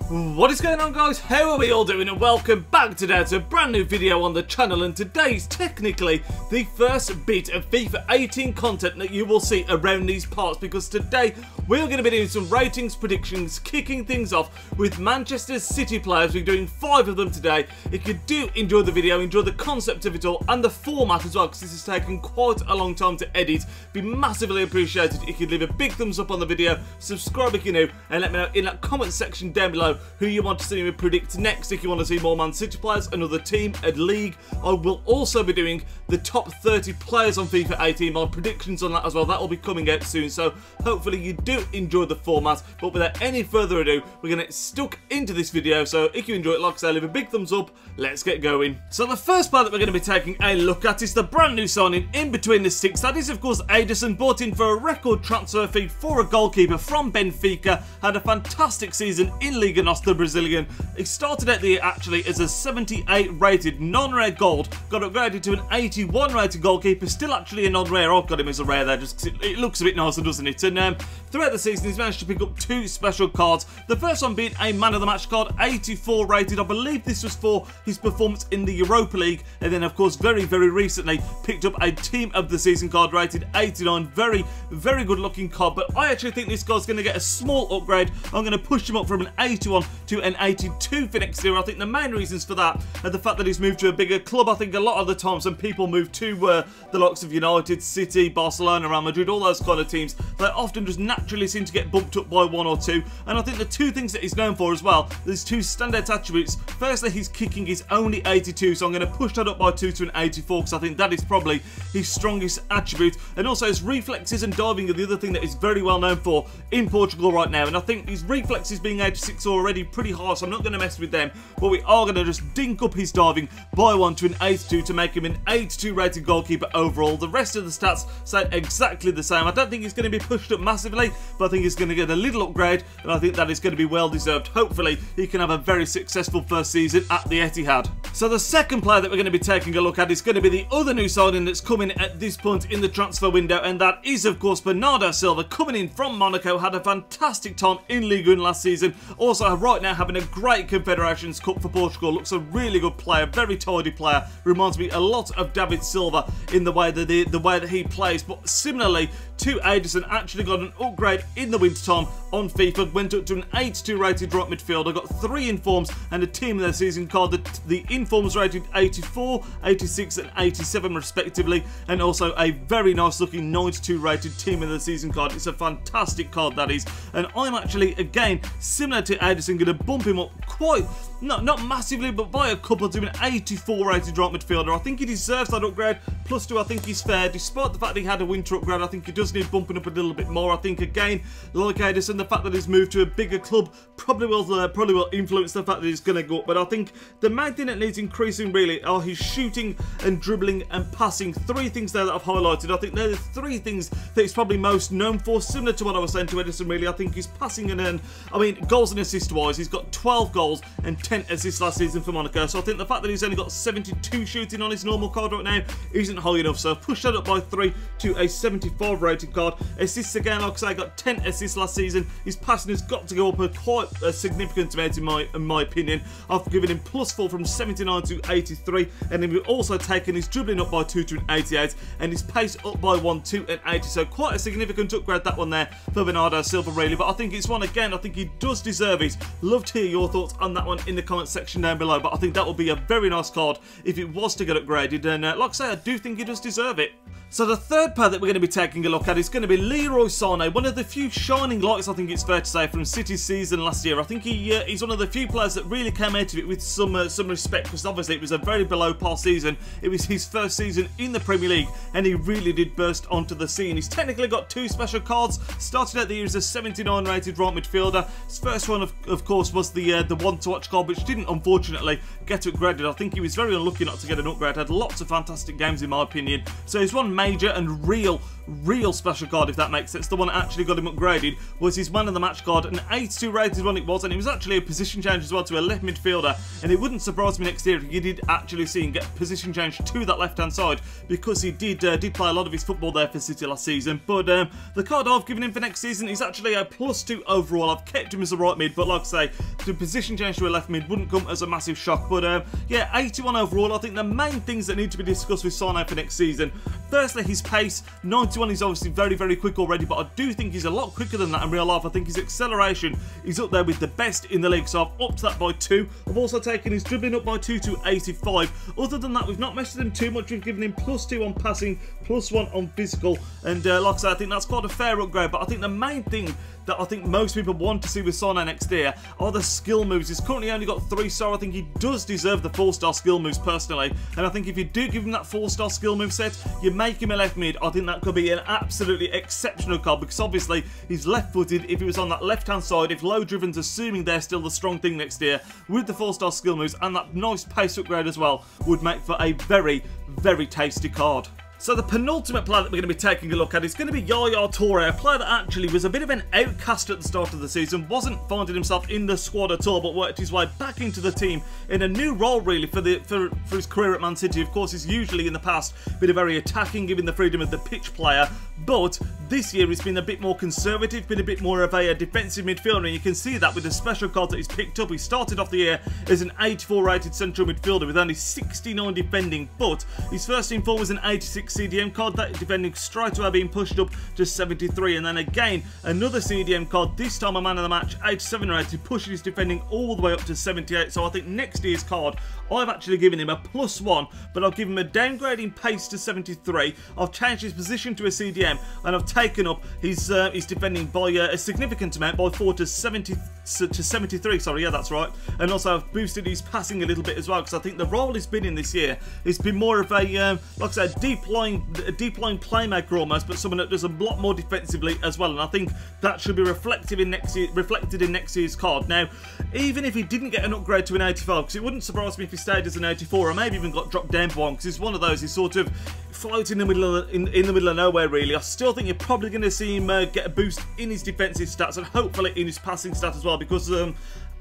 What is going on, guys? How are we all doing? And welcome back today to a brand new video on the channel. And today's technically the first bit of FIFA 18 content that you will see around these parts, because today we're going to be doing some ratings, predictions, kicking things off with Manchester City players. We're doing 5 of them today. If you do enjoy the video, enjoy the concept of it all and the format as well, because this has taken quite a long time to edit, be massively appreciated if you'd leave a big thumbs up on the video, subscribe if you're new, and let me know in that comment section down below who you want to see me predict next. If you want to see more Man City players, another team, a league, I will also be doing the top 30 players on FIFA 18, my predictions on that as well. That will be coming out soon, so hopefully you do enjoy the format. But without any further ado, we're going to get stuck into this video. So if you enjoy it, like I say, leave a big thumbs up. Let's get going. So the first player that we're going to be taking a look at is the brand new signing in between the sticks. That is, of course, Ederson, bought in for a record transfer fee for a goalkeeper from Benfica. Had a fantastic season in Liga NOS, the Brazilian. He started out the year actually as a 78 rated non-rare gold, got upgraded to an 81 rated goalkeeper, still actually a non-rare. I've got him as a rare there just because it looks a bit nicer, doesn't it? And throughout the season he's managed to pick up 2 special cards, the first one being a man of the match card, 84 rated. I believe this was for his performance in the Europa League, and then of course very recently picked up a team of the season card rated 89. Very good looking card, but I actually think this guy's going to get a small upgrade. I'm going to push him up from an 81 to an 82 for next year. I think the main reasons for that are the fact that he's moved to a bigger club. I think a lot of the times when people move to the likes of United, City, Barcelona, Real Madrid, all those kind of teams, they often just naturally seem to get bumped up by 1 or 2. And I think the 2 things that he's known for as well, there's 2 standout attributes. Firstly, his kicking is only 82, so I'm going to push that up by 2 to an 84, because I think that is probably his strongest attribute. And also his reflexes and diving are the other thing that he's very well known for in Portugal right now. And I think his reflexes being 86 are already pretty high, so I'm not going to mess with them, but we are going to just dink up his diving by 1 to an 82 to make him an 82 rated goalkeeper overall. The rest of the stats say exactly the same. I don't think he's going to be pushed up massively, but I think he's going to get a little upgrade, and I think that is going to be well deserved. Hopefully he can have a very successful first season at the Etihad. So the second player that we're going to be taking a look at is going to be the other new signing that's coming at this point in the transfer window, and that is of course Bernardo Silva, coming in from Monaco. Had a fantastic time in Liga NOS last season, also right now having a great Confederations Cup for Portugal. Looks a really good player, very tidy player, reminds me a lot of David Silva in the way that he plays. But similarly to Ederson, actually got an upgrade in the wintertime on FIFA, went up to an 82 rated right midfielder, got 3 informs and a team of their season card. The informs rated 84, 86 and 87 respectively, and also a very nice looking 92 rated team of the season card. It's a fantastic card, that is, and I'm actually, again, similar to Ederson, going to bump him up quite, not massively, but by a couple, to an 84 rated right midfielder. I think he deserves that upgrade. +2, I think he's fair, despite the fact that he had a winter upgrade. I think he does need bumping up a little bit more. I think, again, like Ederson, the fact that he's moved to a bigger club probably will influence the fact that he's going to go up. But I think the main thing that needs increasing really are his shooting and dribbling and passing. 3 things there that I've highlighted. I think they're the 3 things that he's probably most known for, similar to what I was saying to Ederson really. I think he's passing and goals and assist wise, he's got 12 goals and 10 assists last season for Monaco. So I think the fact that he's only got 72 shooting on his normal card right now isn't high enough. So push that up by 3 to a 75 rated card. Assists, again, like I say, got 10 assists last season. His passing has got to go up quite a significant amount in my opinion. I've given him +4 from 79 to 83, and then we've also taken his dribbling up by 2 to an 88 and his pace up by 1 to an 80. So quite a significant upgrade, that one there, for Bernardo Silva really. But I think it's one, again, I think he does deserve it. Love to hear your thoughts on that one in the comment section down below, but I think that would be a very nice card if it was to get upgraded, and like I say, I do think he does deserve it. So the third player that we're going to be taking a look at is going to be Leroy Sane, one of the few shining lights, I think it's fair to say, from City's season last year. I think he's one of the few players that really came out of it with some respect, because obviously it was a very below par season. It was his first season in the Premier League, and he really did burst onto the scene. He's technically got 2 special cards. Started out the year as a 79 rated right midfielder. His first one, of course, was the one to watch card, which didn't unfortunately get upgraded. I think he was very unlucky not to get an upgrade. Had lots of fantastic games in my opinion. So he's one major and real special card, if that makes sense. The one that actually got him upgraded was his man of the match card, an 82 rated one it was, and it was actually a position change as well to a left midfielder, and it wouldn't surprise me next year if you did actually see him get position change to that left hand side, because he did play a lot of his football there for City last season. But the card I've given him for next season is actually a +2 overall. I've kept him as a right mid, but like I say, the position change to a left mid wouldn't come as a massive shock. But yeah, 81 overall. I think the main things that need to be discussed with Sane for next season, firstly, his pace. 91 is obviously very quick already, but I do think he's a lot quicker than that in real life. I think his acceleration is up there with the best in the league, so I've upped that by 2. I've also taken his dribbling up by 2 to 85. Other than that, we've not messed with him too much. We've given him +2 on passing, +1 on physical, and like I said, I think that's quite a fair upgrade. But I think the main thing that I think most people want to see with Sane next year are the skill moves. He's currently only got 3-star. I think he does deserve the 4-star skill moves personally, and I think if you do give him that 4-star skill move set, you make him a left mid, I think that could be an absolutely exceptional card, because obviously he's left footed. If he was on that left hand side, if low driven's assuming they're still the strong thing next year, with the 4-star skill moves and that nice pace upgrade as well, would make for a very tasty card. So the penultimate player that we're going to be taking a look at is going to be Yaya Toure, a player that actually was a bit of an outcast at the start of the season, wasn't finding himself in the squad at all, but worked his way back into the team in a new role really for his career at Man City. Of course, he's usually in the past been a very attacking, giving the freedom of the pitch player, but this year he's been a bit more conservative, been a bit more of a defensive midfielder, and you can see that with the special cards that he's picked up. He started off the year as an 84 rated central midfielder with only 69 defending, but his first team form was an 86 CDM card, that defending straight away being pushed up to 73, and then again another CDM card, this time a man of the match, 87 rated, pushing his defending all the way up to 78. So I think next year's card, I've actually given him a +1, but I've given him a downgrade in pace to 73. I've changed his position to a CDM, and I've taken up his defending by a significant amount, by 4 to 73. Sorry, yeah, that's right. And also I've boosted his passing a little bit as well, because I think the role he's been in this year, it's been more of a like I said, deep line playmaker almost, but someone that does a lot more defensively as well, and I think that should be reflected in next year's card. Now, even if he didn't get an upgrade to an 85, because it wouldn't surprise me if he stayed as an 84, or maybe even got dropped down for one, because he's one of those, he's sort of floating in the middle of nowhere really. I still think you're probably going to see him get a boost in his defensive stats, and hopefully in his passing stats as well, because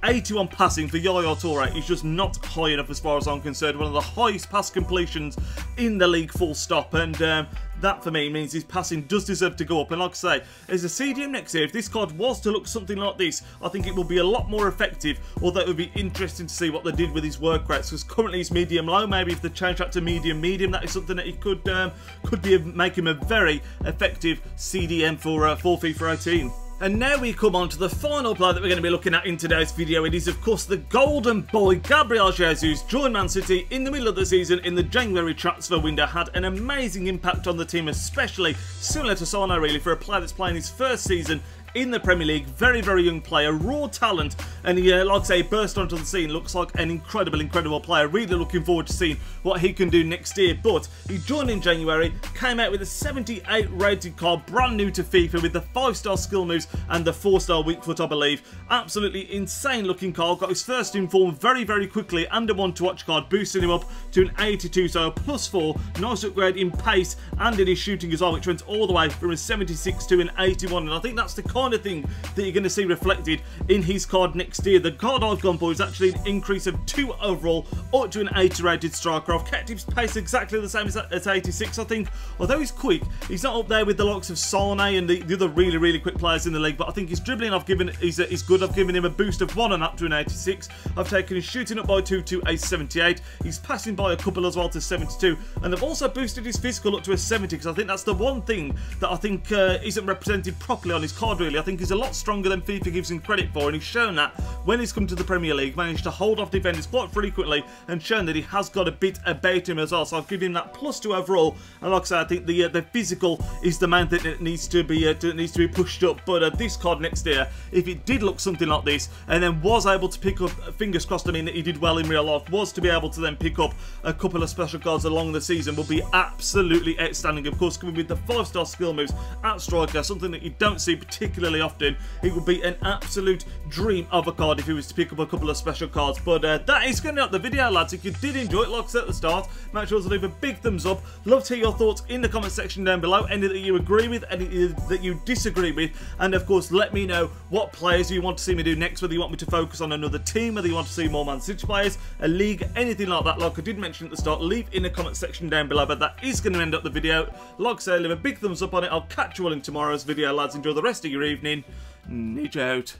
81 passing for Yaya Toure is just not high enough as far as I'm concerned. One of the highest pass completions in the league, full stop, and that for me means his passing does deserve to go up. And like I say, as a CDM next year, if this card was to look something like this, I think it will be a lot more effective, although it would be interesting to see what they did with his work rates, because currently he's medium low. Maybe if they change that to medium, that is something that he could make him a very effective CDM for FIFA 18. And now we come on to the final player that we're going to be looking at in today's video. It is, of course, the golden boy, Gabriel, who's joined Man City in the middle of the season in the January transfer window. Had an amazing impact on the team, especially similar to Sane, really, for a player that's playing his first season in the Premier League. Very young player, raw talent, and he, like I say, burst onto the scene. Looks like an incredible player. Really looking forward to seeing what he can do next year. But he joined in January, came out with a 78 rated card, brand new to FIFA, with the 5-star skill moves and the 4-star weak foot, I believe. Absolutely insane looking card. Got his first in form very quickly, and a 1 to watch card, boosting him up to an 82, so a +4. Nice upgrade in pace and in his shooting as well, which went all the way from a 76 to an 81, and I think that's the kind of thing that you're going to see reflected in his card next year. The card I've gone for is actually an increase of 2 overall, up to an 80 rated striker. I've kept his pace exactly the same as 86. I think, although he's quick, he's not up there with the likes of Sane and the other really quick players in the league, but I think his dribbling is good. I've given him a boost of 1 and up to an 86. I've taken his shooting up by 2 to a 78. He's passing by a couple as well to 72, and I've also boosted his physical up to a 70, because I think that's the one thing that I think isn't represented properly on his card really. I think he's a lot stronger than FIFA gives him credit for, and he's shown that when he's come to the Premier League, managed to hold off defenders quite frequently, and shown that he has got a bit about him as well. So I've given him that +2 overall, and like I said, I think the physical is the main thing that needs to be pushed up. But this card next year, if it did look something like this, and then was able to pick up, fingers crossed, I mean that he did well in real life, was to be able to then pick up a couple of special cards along the season, will be absolutely outstanding. Of course, coming with the 5-star skill moves at striker, something that you don't see particularly particularly often, it would be an absolute dream of a card if he was to pick up a couple of special cards. But that is going to end up the video, lads. If you did enjoy it, like I said at the start, make sure to leave a big thumbs up. Love to hear your thoughts in the comment section down below. Any that you agree with, any that you disagree with, and of course let me know what players you want to see me do next, whether you want me to focus on another team, whether you want to see more Man City players, a league, anything like that. Like I did mention at the start, leave in the comment section down below. But that is going to end up the video. Like I say, leave a big thumbs up on it. I'll catch you all in tomorrow's video, lads. Enjoy the rest of your evening. Nidge out.